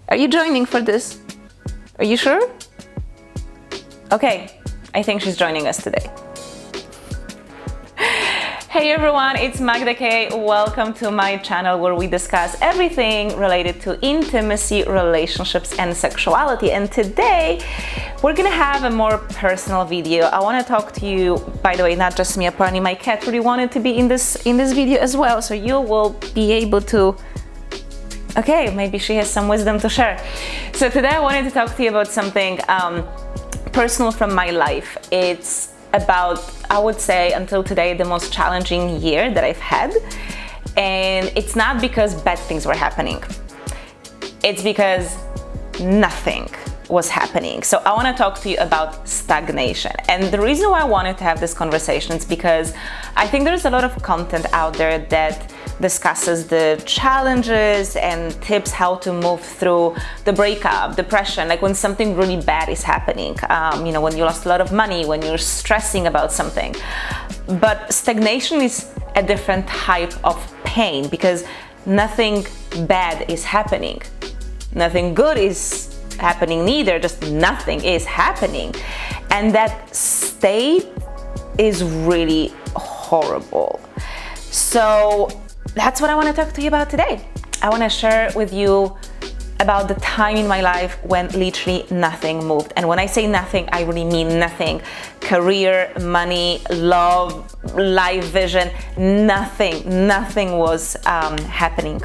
Are you joining for this? Are you sure? Okay, I think she's joining us today. Hey everyone, it's Magda K. Welcome to my channel where we discuss everything related to intimacy, relationships, and sexuality. And today we're gonna have a more personal video. I want to talk to you, by the way, not just me, apparently my cat really wanted to be in this video as well, so you will be able to, okay, maybe she has some wisdom to share. So today I wanted to talk to you about something personal from my life. It's about, I would say, until today, the most challenging year that I've had. And it's not because bad things were happening. It's because nothing was happening. So I want to talk to you about stagnation. And the reason why I wanted to have this conversation is because I think there's a lot of content out there that discusses the challenges and tips how to move through the breakup, depression, like when something really bad is happening, when you lost a lot of money, when you're stressing about something. But stagnation is a different type of pain because nothing bad is happening. Nothing good is happening neither, just nothing is happening. And that state is really horrible. So that's what I want to talk to you about today. I want to share with you about the time in my life when literally nothing moved. And when I say nothing, I really mean nothing. Career, money, love, life vision, nothing was happening.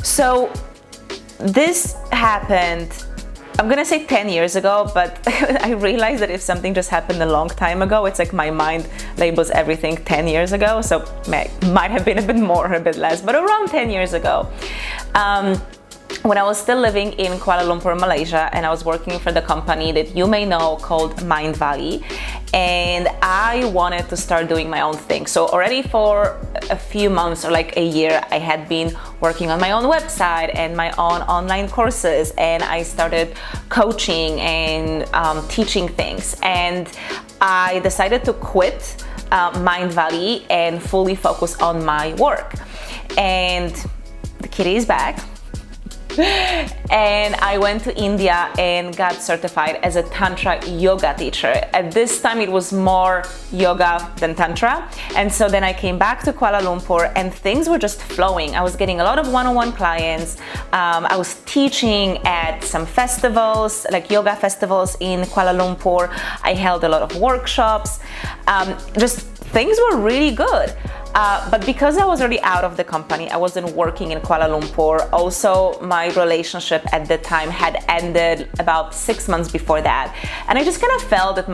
So this happened, I'm gonna say 10 years ago, but I realized that if something just happened a long time ago, it's like my mind labels everything 10 years ago, so might have been a bit more or a bit less, but around 10 years ago. When I was still living in Kuala Lumpur, Malaysia, and I was working for the company that you may know called Mindvalley, and I wanted to start doing my own thing. So already for a few months or like a year, I had been working on my own website and my own online courses, and I started coaching and teaching things. And I decided to quit Mindvalley and fully focus on my work. And the kitty is back. And I went to India and got certified as a Tantra yoga teacher. At this time it was more yoga than Tantra, and so then I came back to Kuala Lumpur and things were just flowing. I was getting a lot of one-on-one clients. I was teaching at some festivals, like yoga festivals in Kuala Lumpur. I held a lot of workshops. Just things were really good. But because I was already out of the company, I wasn't working in Kuala Lumpur. Also, my relationship at the time had ended about 6 months before that. And I just kind of felt that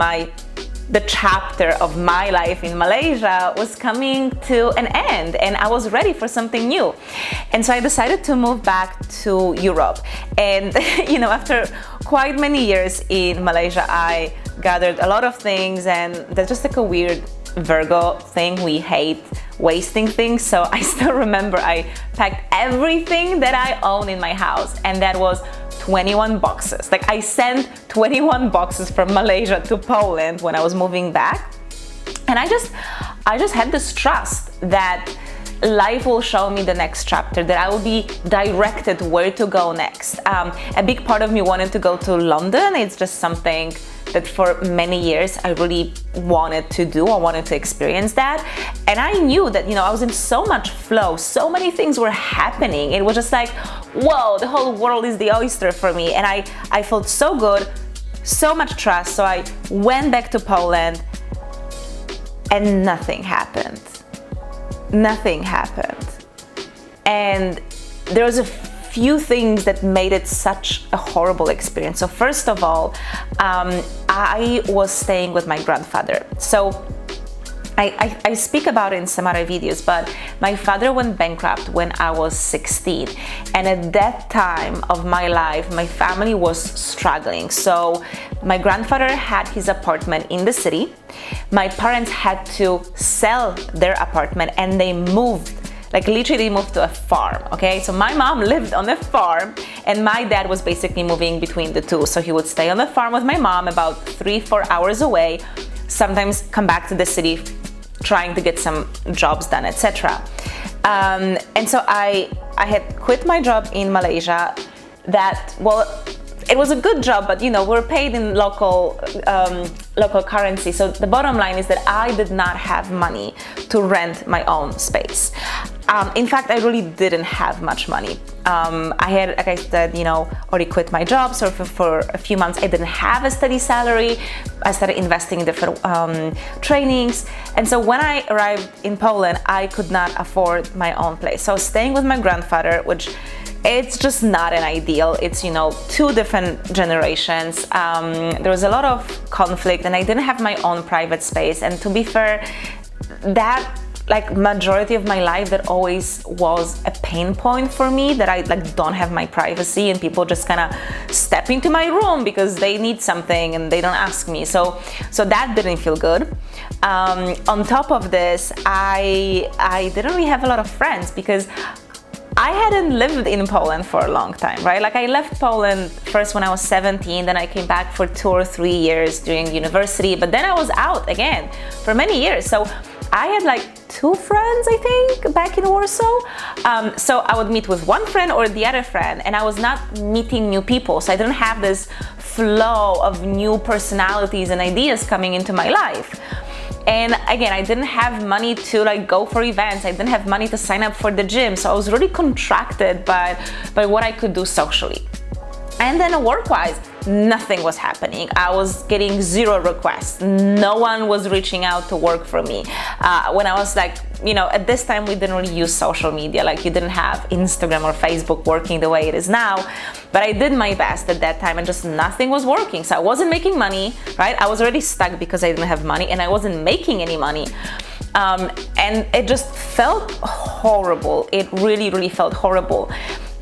the chapter of my life in Malaysia was coming to an end and I was ready for something new. And so I decided to move back to Europe. And, after quite many years in Malaysia, I gathered a lot of things, and that's just like a weird Virgo thing. We hate wasting things. So I still remember I packed everything that I own in my house, and that was 21 boxes. Like I sent 21 boxes from Malaysia to Poland when I was moving back. And I just had this trust that life will show me the next chapter, that I will be directed where to go next. A big part of me wanted to go to London. It's just something that for many years I really wanted to do. I wanted to experience that. And I knew that, I was in so much flow, so many things were happening. It was just like, whoa, the whole world is the oyster for me. And I felt so good, so much trust. So I went back to Poland and nothing happened. Nothing happened. And there was a few things that made it such a horrible experience. So first of all, I was staying with my grandfather. So I speak about it in some other videos, but my father went bankrupt when I was 16. And at that time of my life, my family was struggling. So my grandfather had his apartment in the city. My parents had to sell their apartment and they moved, like literally moved to a farm, okay? So my mom lived on a farm and my dad was basically moving between the two. So he would stay on the farm with my mom about 3-4 hours away, sometimes come back to the city trying to get some jobs done, etc. And so I had quit my job in Malaysia, that, well, it was a good job, but we're paid in local currency. So the bottom line is that I did not have money to rent my own space. In fact, I really didn't have much money. I had, like I said, already quit my job. So for a few months, I didn't have a steady salary. I started investing in different trainings. And so when I arrived in Poland, I could not afford my own place. So I was staying with my grandfather, which it's just not an ideal. It's, two different generations. There was a lot of conflict and I didn't have my own private space. And to be fair, that majority of my life, that always was a pain point for me, that I don't have my privacy and people just kind of step into my room because they need something and they don't ask me. So that didn't feel good. On top of this, I didn't really have a lot of friends because I hadn't lived in Poland for a long time, right? I left Poland first when I was 17, then I came back for 2 or 3 years during university, but then I was out again for many years. So I had 2 friends, I think, back in Warsaw. So I would meet with one friend or the other friend, and I was not meeting new people. So I didn't have this flow of new personalities and ideas coming into my life. And again, I didn't have money to go for events. I didn't have money to sign up for the gym. So I was really contracted by what I could do socially. And then work-wise, nothing was happening. I was getting 0 requests. No one was reaching out to work for me. When I was at this time, we didn't really use social media. You didn't have Instagram or Facebook working the way it is now. But I did my best at that time and just nothing was working. So I wasn't making money, right? I was already stuck because I didn't have money and I wasn't making any money. And it just felt horrible. It really, really felt horrible.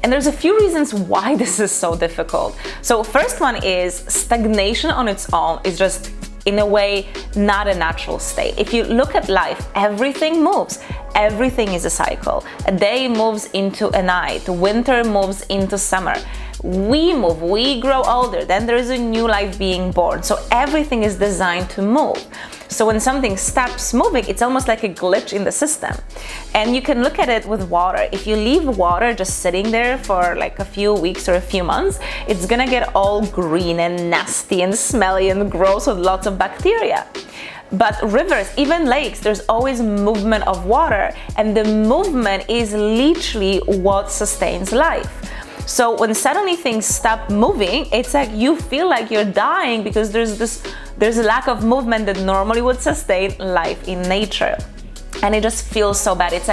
And there's a few reasons why this is so difficult. So first one is stagnation on its own is just, in a way, not a natural state. If you look at life, everything moves. Everything is a cycle. A day moves into a night. Winter moves into summer. We move, we grow older, then there is a new life being born. So everything is designed to move. So when something stops moving, it's almost like a glitch in the system. And you can look at it with water. If you leave water just sitting there for a few weeks or a few months, it's gonna get all green and nasty and smelly and gross with lots of bacteria. But rivers, even lakes, there's always movement of water, and the movement is literally what sustains life. So when suddenly things stop moving, it's you feel like you're dying because there's a lack of movement that normally would sustain life in nature. And it just feels so bad. It's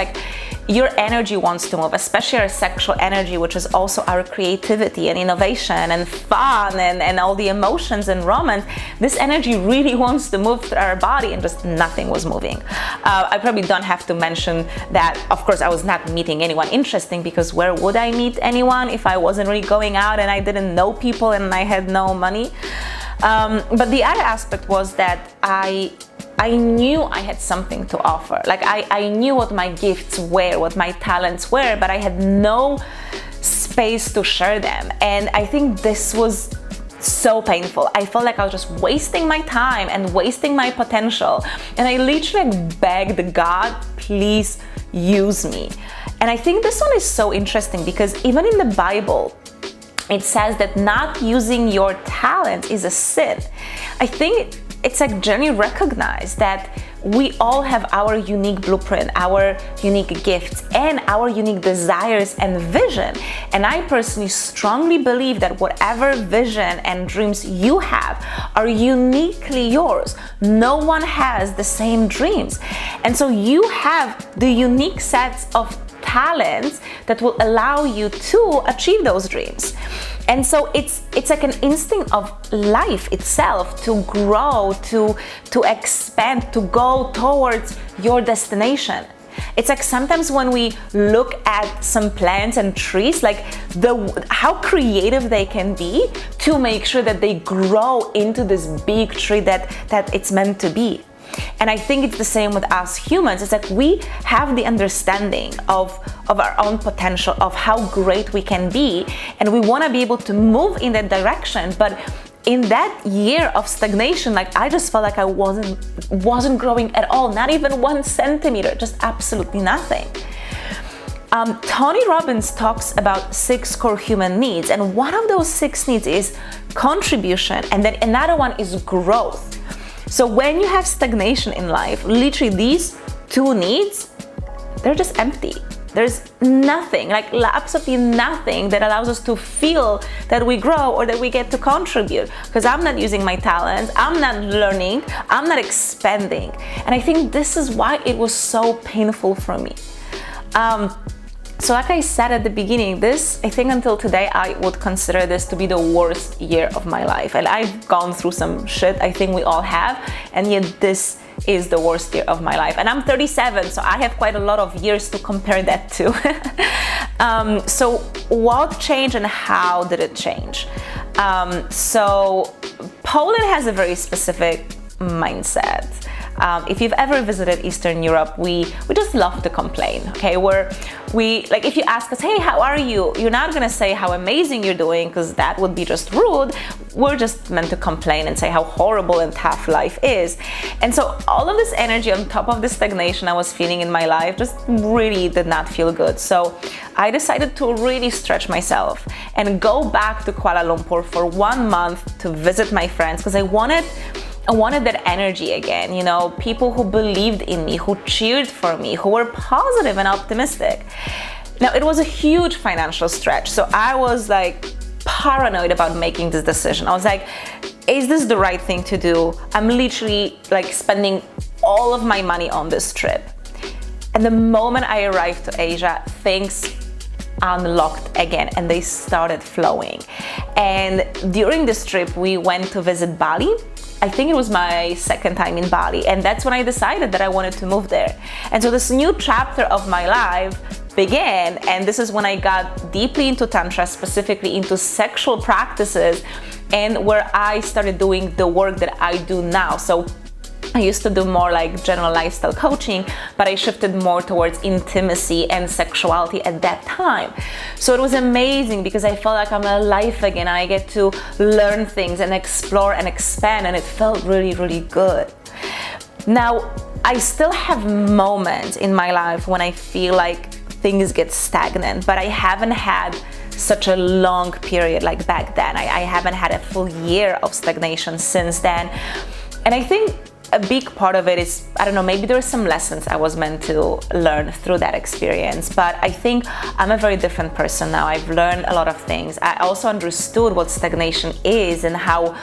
your energy wants to move, especially our sexual energy, which is also our creativity and innovation and fun and all the emotions and romance. This energy really wants to move through our body and just nothing was moving. I probably don't have to mention that, of course, I was not meeting anyone interesting because where would I meet anyone if I wasn't really going out and I didn't know people and I had no money? But the other aspect was that I knew I had something to offer. I knew what my gifts were, what my talents were, but I had no space to share them. And I think this was so painful. I felt like I was just wasting my time and wasting my potential. And I literally begged God, please use me. And I think this one is so interesting because even in the Bible, it says that not using your talent is a sin. I think it's generally recognized that we all have our unique blueprint, our unique gifts, and our unique desires and vision. And I personally strongly believe that whatever vision and dreams you have are uniquely yours. No one has the same dreams. And so you have the unique sets of talents that will allow you to achieve those dreams. And so it's an instinct of life itself to grow, to expand, to go towards your destination. It's sometimes when we look at some plants and trees, how creative they can be to make sure that they grow into this big tree that it's meant to be. And I think it's the same with us humans. It's we have the understanding of our own potential, of how great we can be, and we want to be able to move in that direction. But in that year of stagnation, I just felt like I wasn't growing at all, not even 1 centimeter, just absolutely nothing. Tony Robbins talks about 6 core human needs, and one of those 6 needs is contribution, and then another one is growth. So when you have stagnation in life, literally these 2 needs, they're just empty. There's nothing, like absolutely nothing that allows us to feel that we grow or that we get to contribute, because I'm not using my talents, I'm not learning, I'm not expanding. And I think this is why it was so painful for me. So like I said at the beginning, I think until today, I would consider this to be the worst year of my life. And I've gone through some shit, I think we all have, and yet this is the worst year of my life. And I'm 37, so I have quite a lot of years to compare that to. So what changed and how did it change? So Poland has a very specific mindset. If you've ever visited Eastern Europe, we just love to complain, okay? Like if you ask us, hey, how are you? You're not gonna say how amazing you're doing, because that would be just rude. We're just meant to complain and say how horrible and tough life is. And so all of this energy on top of the stagnation I was feeling in my life just really did not feel good. So I decided to really stretch myself and go back to Kuala Lumpur for 1 month to visit my friends, because I wanted that energy again, you know, people who believed in me, who cheered for me, who were positive and optimistic. Now, it was a huge financial stretch, so I was like paranoid about making this decision. I was like, is this the right thing to do? I'm literally like spending all of my money on this trip. And the moment I arrived to Asia, things unlocked again and they started flowing. And during this trip, we went to visit Bali. I think it was my 2nd time in Bali, and that's when I decided that I wanted to move there. And so this new chapter of my life began, and this is when I got deeply into Tantra, specifically into sexual practices, and where I started doing the work that I do now. So I used to do more like general lifestyle coaching, but I shifted more towards intimacy and sexuality at that time. So it was amazing because I felt like I'm alive again. I get to learn things and explore and expand, and it felt really, really good. Now, I still have moments in my life when I feel like things get stagnant, but I haven't had such a long period like back then. I haven't had a full year of stagnation since then. And I think a big part of it is, I don't know, maybe there are some lessons I was meant to learn through that experience, but I think I'm a very different person now. I've learned a lot of things. I also understood what stagnation is and how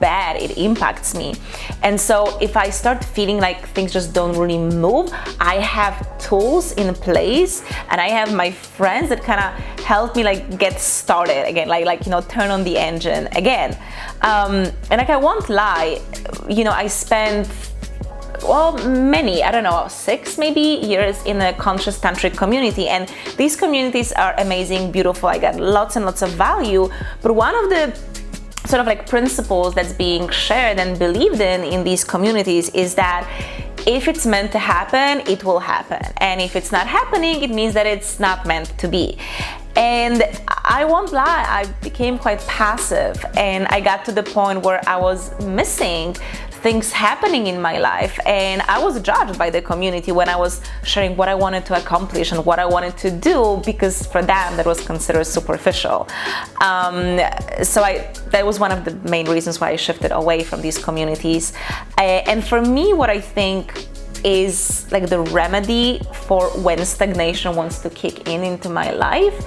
bad it impacts me. And so if I start feeling like things just don't really move, I have tools in place and I have my friends that kind of help me like get started again, like you know, turn on the engine again. And like I won't lie, you know, I spent many, I don't know, 6 maybe years in a conscious tantric community, and these communities are amazing, beautiful. I got lots and lots of value, but one of the sort of like principles that's being shared and believed in these communities is that if it's meant to happen, it will happen, and if it's not happening, it means that it's not meant to be. And I won't lie, I became quite passive, and I got to the point where I was missing things happening in my life, and I was judged by the community when I was sharing what I wanted to accomplish and what I wanted to do, because for them that was considered superficial. So that was one of the main reasons why I shifted away from these communities. And for me, what I think is like the remedy for when stagnation wants to kick into my life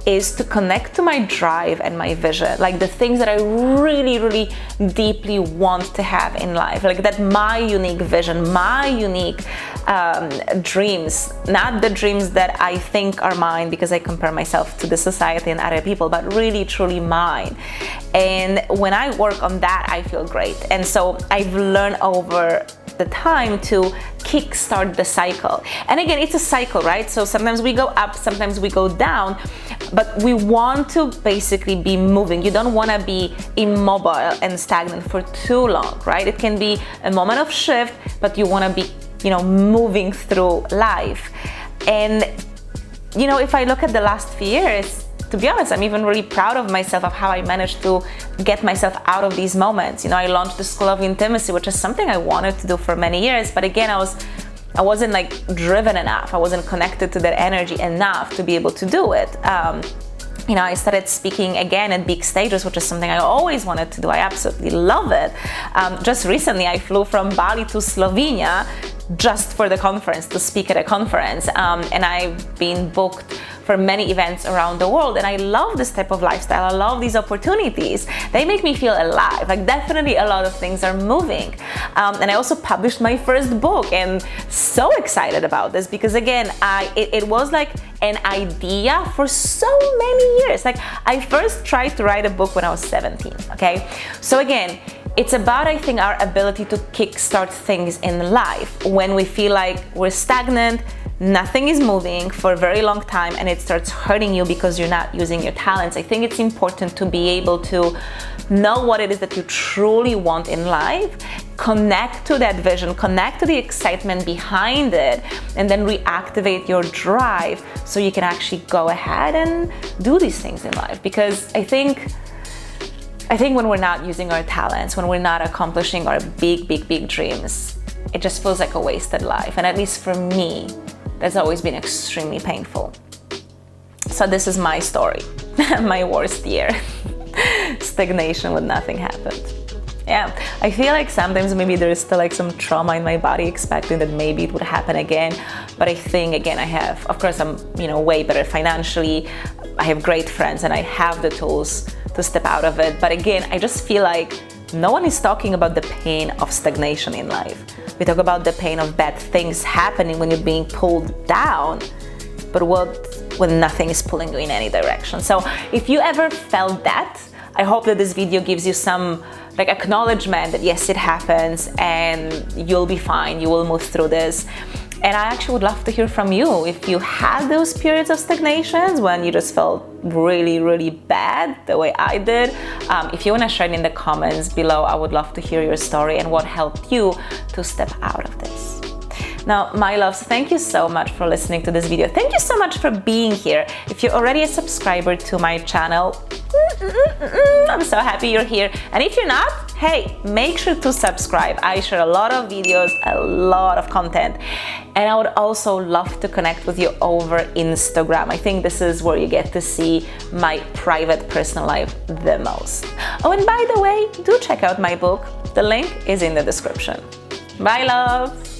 is to connect to my drive and my vision, like the things that I really, really deeply want to have in life, like that my unique vision, my unique dreams, not the dreams that I think are mine because I compare myself to the society and other people, but really truly mine. And when I work on that, I feel great. And so I've learned over the time to kickstart the cycle. And again, it's a cycle, right? So sometimes we go up, sometimes we go down, but we want to basically be moving. You don't want to be immobile and stagnant for too long, right? It can be a moment of shift, but you want to be, you know, moving through life. And, you know, if I look at the last few years, to be honest, I'm even really proud of myself of how I managed to get myself out of these moments. You know, I launched the School of Intimacy, which is something I wanted to do for many years, but again, I was I wasn't like driven enough. I wasn't connected to that energy enough to be able to do it. I started speaking again at big stages, which is something I always wanted to do. I absolutely love it. Just recently, I flew from Bali to Slovenia just for the conference, to speak at a conference. And I've been booked for many events around the world, and I love this type of lifestyle. I love these opportunities. They make me feel alive. Like, definitely a lot of things are moving. And I also published my first book, and so excited about this because, again, it was like an idea for so many years. Like, I first tried to write a book when I was 17, okay? So again, it's about, I think, our ability to kickstart things in life when we feel like we're stagnant, nothing is moving for a very long time, and it starts hurting you because you're not using your talents. I think it's important to be able to know what it is that you truly want in life, connect to that vision, connect to the excitement behind it, and then reactivate your drive so you can actually go ahead and do these things in life. Because I think when we're not using our talents, when we're not accomplishing our big dreams, it just feels like a wasted life. And at least for me, that's always been extremely painful. So this is my story, my worst year. Stagnation when nothing happened. Yeah, I feel like sometimes maybe there's still like some trauma in my body, expecting that maybe it would happen again. But I think, again, of course I'm, way better financially. I have great friends and I have the tools to step out of it. But again, I just feel like no one is talking about the pain of stagnation in life. We talk about the pain of bad things happening when you're being pulled down, but when nothing is pulling you in any direction. So if you ever felt that, I hope that this video gives you some acknowledgement that yes, it happens and you'll be fine, you will move through this. And I actually would love to hear from you if you had those periods of stagnations when you just felt really bad the way I did. If you want to share it in the comments below, I would love to hear your story and what helped you to step out of this. Now, my loves, thank you so much for listening to this video. Thank you so much for being here. If you're already a subscriber to my channel, I'm so happy you're here. And if you're not, hey, make sure to subscribe. I share a lot of videos, a lot of content. And I would also love to connect with you over Instagram. I think this is where you get to see my private personal life the most. Oh, and by the way, do check out my book. The link is in the description. Bye, love.